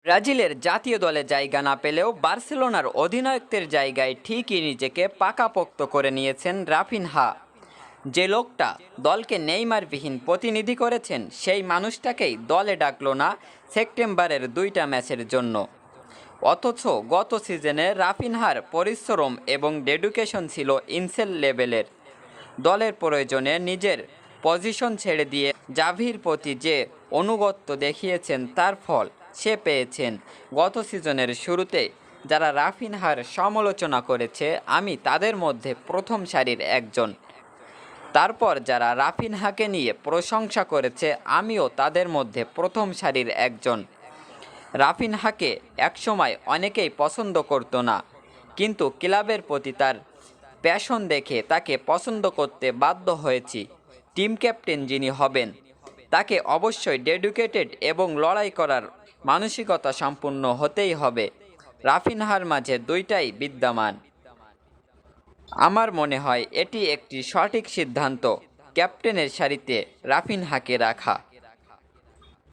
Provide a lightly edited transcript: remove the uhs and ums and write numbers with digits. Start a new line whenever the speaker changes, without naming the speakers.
ব্রাজিলের জাতীয় দলে জায়গা না পেলেও বার্সেলোনার অধিনায়কত্বের জায়গায় ঠিকই নিজেকে পাকাপোক্ত করে নিয়েছেন রাফিনহা। যে লোকটা দলকে নেইমারবিহীন প্রতিনিধি করেছেন সেই মানুষটাকেই দলে ডাকলো না সেপ্টেম্বরের 2টা ম্যাচের জন্য। অথচ গত সিজনে রাফিনহার পরিশ্রম এবং ডেডিকেশন ছিল ইনসেল লেভেলের। দলের প্রয়োজনে নিজের পজিশন ছেড়ে দিয়ে জাভির প্রতি যে অনুগত্য দেখিয়েছেন তার ফল সে পেয়েছেন। গত সিজনের শুরুতে যারা রাফিনহার সমালোচনা করেছে আমি তাদের মধ্যে প্রথম সারির একজন। তারপর যারা রাফিনহাকে নিয়ে প্রশংসা করেছে আমিও তাদের মধ্যে প্রথম সারির একজন। রাফিনহাকে একসময় অনেকেই পছন্দ করতো না, কিন্তু ক্লাবের প্রতি তার প্যাশন দেখে তাকে পছন্দ করতে বাধ্য হয়েছি। টিম ক্যাপ্টেন যিনি হবেন তাকে অবশ্যই ডেডিকেটেড এবং লড়াই করার মানসিকতা সম্পূর্ণ হতেই হবে। রাফিনহার মাঝে দুইটাই বিদ্যমান। আমার মনে হয় এটি একটি সঠিক সিদ্ধান্ত ক্যাপ্টেনের সারিতে রাফিনহাকে রাখা।